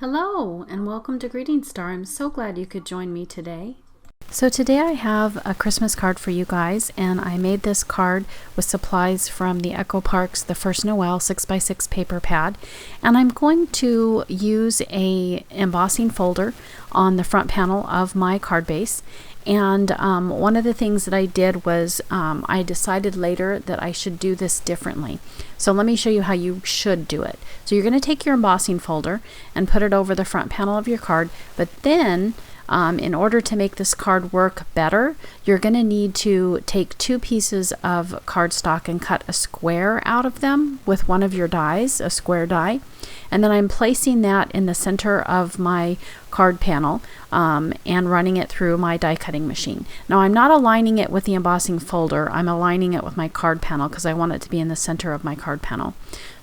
Hello and welcome to Greetingstar. I'm so glad you could join me today. So today I have a Christmas card for you guys, and I made this card with supplies from the Echo Park's The First Noel 6x6 paper pad, and I'm going to use a embossing folder on the front panel of my card base. And one of the things that I did was I decided later that I should do this differently. So let me show you how you should do it. So you're going to take your embossing folder and put it over the front panel of your card, but then in order to make this card work better, you're going to need to take two pieces of cardstock and cut a square out of them with one of your dies, a square die. And then I'm placing that in the center of my card panel and running it through my die cutting machine. Now I'm not aligning it with the embossing folder, I'm aligning it with my card panel because I want it to be in the center of my card panel.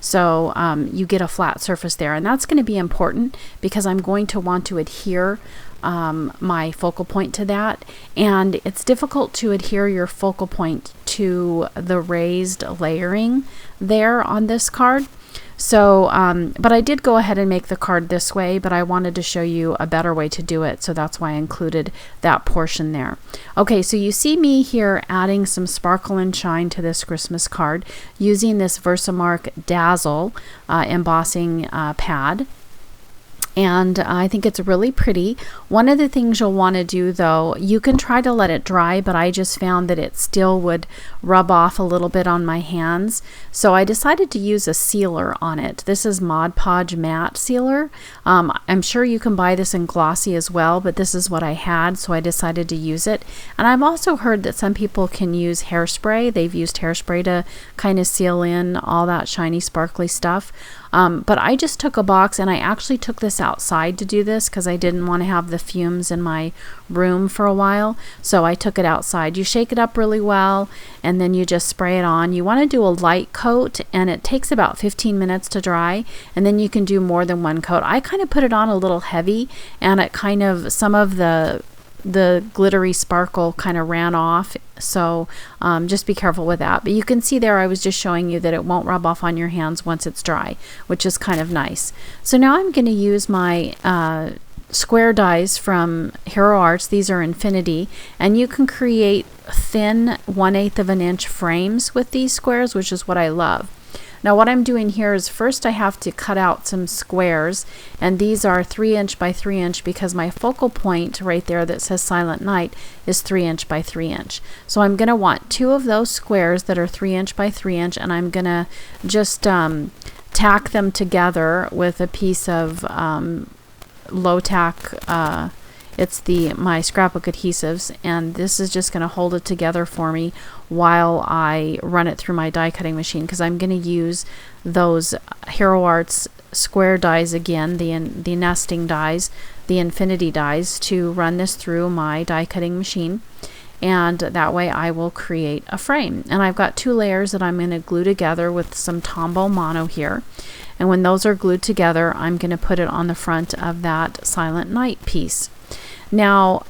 So you get a flat surface there, and that's going to be important because I'm going to want to adhere my focal point to that, and it's difficult to adhere your focal point to the raised layering there on this card. So, but I did go ahead and make the card this way, but I wanted to show you a better way to do it, so that's why I included that portion there. Okay, so you see me here adding some sparkle and shine to this Christmas card using this Versamark Dazzle embossing pad. And I think it's really pretty. One of the things you'll want to do, though, you can try to let it dry, but I just found that it still would rub off a little bit on my hands. So I decided to use a sealer on it. This is Podge matte sealer. I'm sure you can buy this in glossy as well, but this is what I had, so I decided to use it. And I've also heard that some people can use hairspray. They've used hairspray to kind of seal in all that shiny, sparkly stuff. But I just took a box, and I actually took this outside to do this because I didn't want to have the fumes in my room for a while. So I took it outside. You shake it up really well, and then you just spray it on. You want to do a light coat, and it takes about 15 minutes to dry, and then you can do more than one coat. I kind of put it on a little heavy, and it kind of, some of the glittery sparkle kind of ran off, so just be careful with that. But you can see there I was just showing you that it won't rub off on your hands once it's dry, which is kind of nice. So now I'm going to use my square dies from Hero Arts. These are infinity, and you can create thin 1/8 of an inch frames with these squares, which is what I love. Now what I'm doing here is first I have to cut out some squares, and these are 3 inch by 3 inch because my focal point right there that says Silent Night is 3 inch by 3 inch. So I'm going to want two of those squares that are 3 inch by 3 inch, and I'm going to just tack them together with a piece of low tack. It's my Scrapbook Adhesives, and this is just going to hold it together for me while I run it through my die cutting machine, because I'm going to use those Hero Arts square dies again, the nesting dies, the infinity dies, to run this through my die cutting machine, and that way I will create a frame. And I've got two layers that I'm going to glue together with some Tombow Mono here, and when those are glued together I'm going to put it on the front of that Silent Night piece. Now,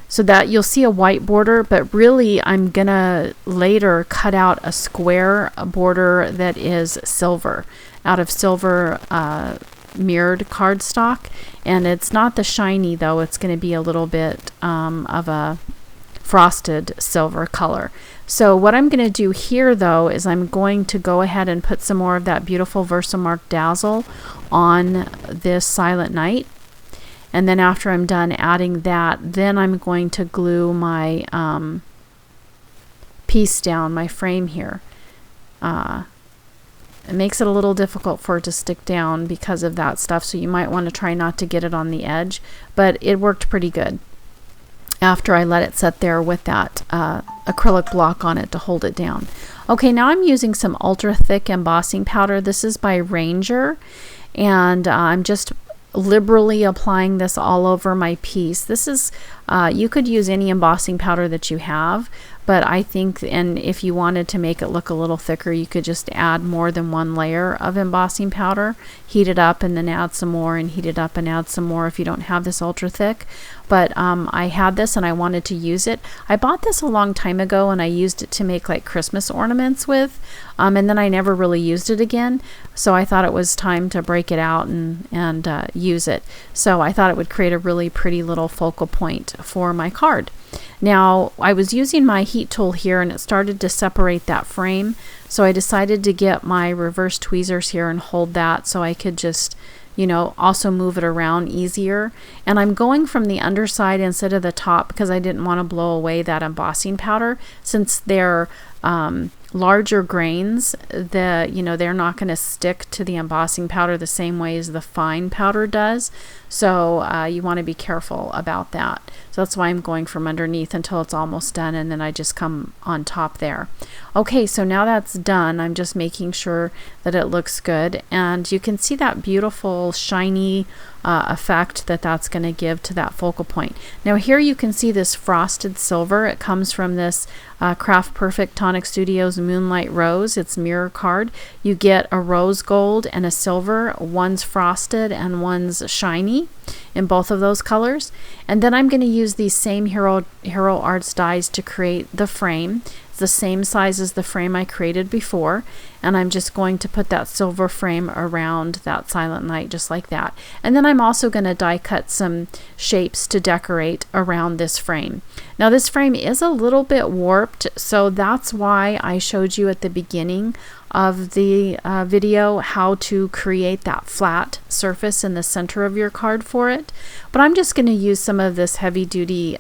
so that you'll see a white border, but really I'm gonna later cut out a square border that is silver, out of silver mirrored cardstock, and it's not the shiny though, it's going to be a little bit of a frosted silver color. So what I'm going to do here though is I'm going to go ahead and put some more of that beautiful Versamark Dazzle on this Silent Night. And then after I'm done adding that, then I'm going to glue my piece down, my frame here. It makes it a little difficult for it to stick down because of that stuff, so you might want to try not to get it on the edge, but it worked pretty good after I let it set there with that acrylic block on it to hold it down. Okay, now I'm using some ultra thick embossing powder. This is by Ranger, and I'm just liberally applying this all over my piece. This is You could use any embossing powder that you have, but I think, and if you wanted to make it look a little thicker, you could just add more than one layer of embossing powder, heat it up and then add some more, and heat it up and add some more if you don't have this ultra thick. But I had this and I wanted to use it. I bought this a long time ago and I used it to make like Christmas ornaments with, and then I never really used it again. So I thought it was time to break it out and use it. So I thought it would create a really pretty little focal point for my card. Now I was using my heat tool here and it started to separate that frame. So I decided to get my reverse tweezers here and hold that so I could just, you know, also move it around easier. And I'm going from the underside instead of the top because I didn't want to blow away that embossing powder. Since they're larger grains, they're not going to stick to the embossing powder the same way as the fine powder does. So you want to be careful about that. So that's why I'm going from underneath until it's almost done, and then I just come on top there. Okay, so now that's done. I'm just making sure that it looks good, and you can see that beautiful shiny effect that's going to give to that focal point. Now here you can see this frosted silver. It comes from this Craft Perfect Tonic Studios Moonlight Rose. It's mirror card. You get a rose gold and a silver. One's frosted and one's shiny in both of those colors. And then I'm going to use these same Hero Arts dies to create the frame. It's the same size as the frame I created before, and I'm just going to put that silver frame around that Silent Night just like that. And then I'm also going to die cut some shapes to decorate around this frame. Now this frame is a little bit warped, so that's why I showed you at the beginning of the video how to create that flat surface in the center of your card for it. But I'm just going to use some of this heavy duty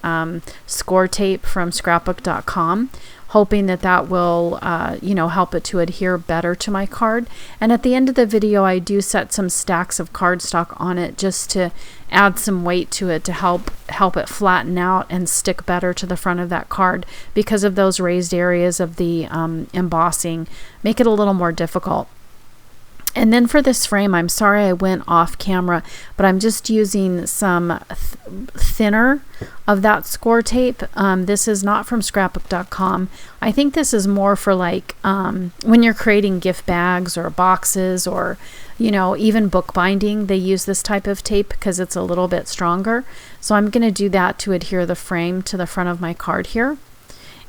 score tape from scrapbook.com, hoping that will help it to adhere better to my card. And at the end of the video I do set some stacks of cardstock on it just to add some weight to it to help it flatten out and stick better to the front of that card, because of those raised areas of the embossing make it a little more difficult. And then for this frame, I'm sorry I went off camera, but I'm just using some thinner of that score tape. This is not from scrapbook.com. I think this is more for like when you're creating gift bags or boxes, or even bookbinding. They use this type of tape because it's a little bit stronger. So I'm going to do that to adhere the frame to the front of my card here.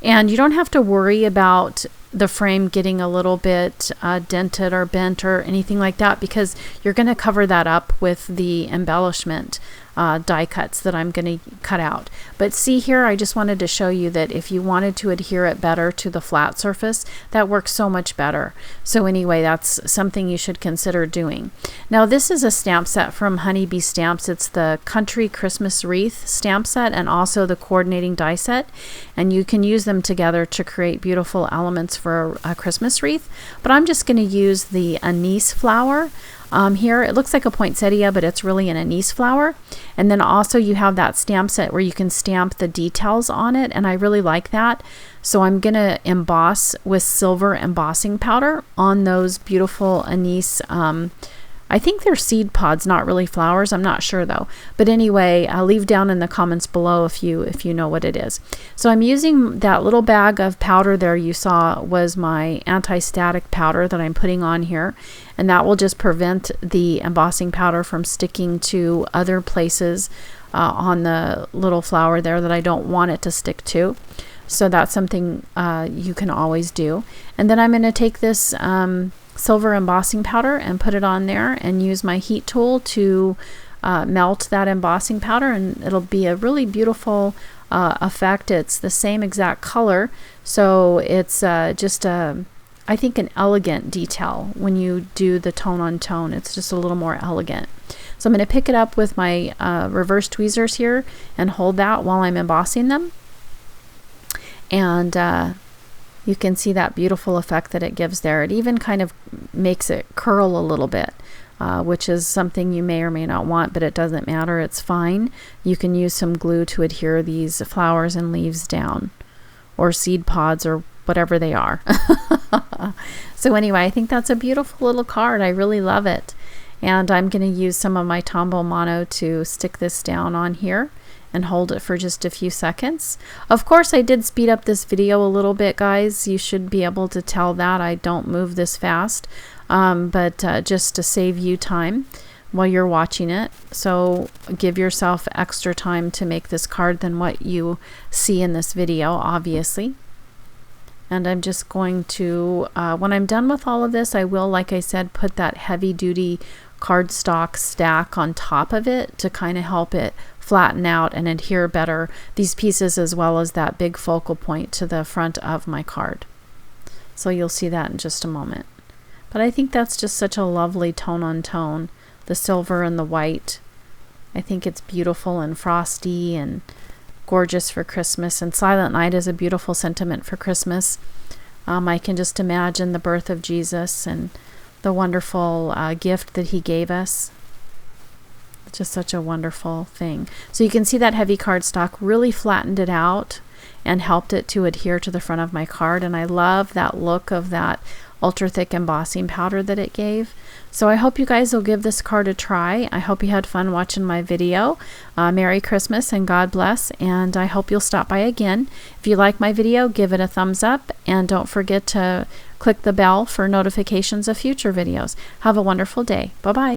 And you don't have to worry about the frame getting a little bit dented or bent or anything like that, because you're going to cover that up with the embellishment die cuts that I'm going to cut out. But see here, I just wanted to show you that if you wanted to adhere it better to the flat surface, that works so much better. So anyway, that's something you should consider doing. Now this is a stamp set from Honeybee Stamps. It's the Country Christmas Wreath stamp set and also the coordinating die set, and you can use them together to create beautiful elements for a Christmas wreath. But I'm just going to use the anise flower. Here it looks like a poinsettia, but it's really an anise flower. And then also you have that stamp set where you can stamp the details on it, and I really like that. So I'm gonna emboss with silver embossing powder on those beautiful anise I think they're seed pods, not really flowers. I'm not sure though. But anyway, leave down in the comments below if you know what it is. So I'm using that little bag of powder there you saw was my anti-static powder that I'm putting on here. And that will just prevent the embossing powder from sticking to other places on the little flower there that I don't want it to stick to. So that's something you can always do. And then I'm going to take this silver embossing powder and put it on there and use my heat tool to melt that embossing powder, and it'll be a really beautiful effect. It's the same exact color, so it's just I think an elegant detail when you do the tone on tone. It's just a little more elegant. So I'm going to pick it up with my reverse tweezers here and hold that while I'm embossing them, and you can see that beautiful effect that it gives there. It even kind of makes it curl a little bit, which is something you may or may not want, but it doesn't matter. It's fine. You can use some glue to adhere these flowers and leaves down, or seed pods, or whatever they are. So anyway, I think that's a beautiful little card. I really love it. And I'm going to use some of my Tombow Mono to stick this down on here and hold it for just a few seconds. Of course, I did speed up this video a little bit, guys. You should be able to tell that I don't move this fast, but just to save you time while you're watching it. So give yourself extra time to make this card than what you see in this video, obviously. And I'm just going to, when I'm done with all of this, I will, like I said, put that heavy duty cardstock stack on top of it to kind of help it flatten out and adhere better, these pieces as well as that big focal point to the front of my card. So you'll see that in just a moment. But I think that's just such a lovely tone on tone, the silver and the white. I think it's beautiful and frosty and gorgeous for Christmas, and Silent Night is a beautiful sentiment for Christmas. I can just imagine the birth of Jesus and the wonderful gift that he gave us. It's just such a wonderful thing. So you can see that heavy cardstock really flattened it out and helped it to adhere to the front of my card, and I love that look of that ultra thick embossing powder that it gave. So I hope you guys will give this card a try. I hope you had fun watching my video. Merry Christmas and God bless, and I hope you'll stop by again. If you like my video, give it a thumbs up, and don't forget to click the bell for notifications of future videos. Have a wonderful day. Bye-bye.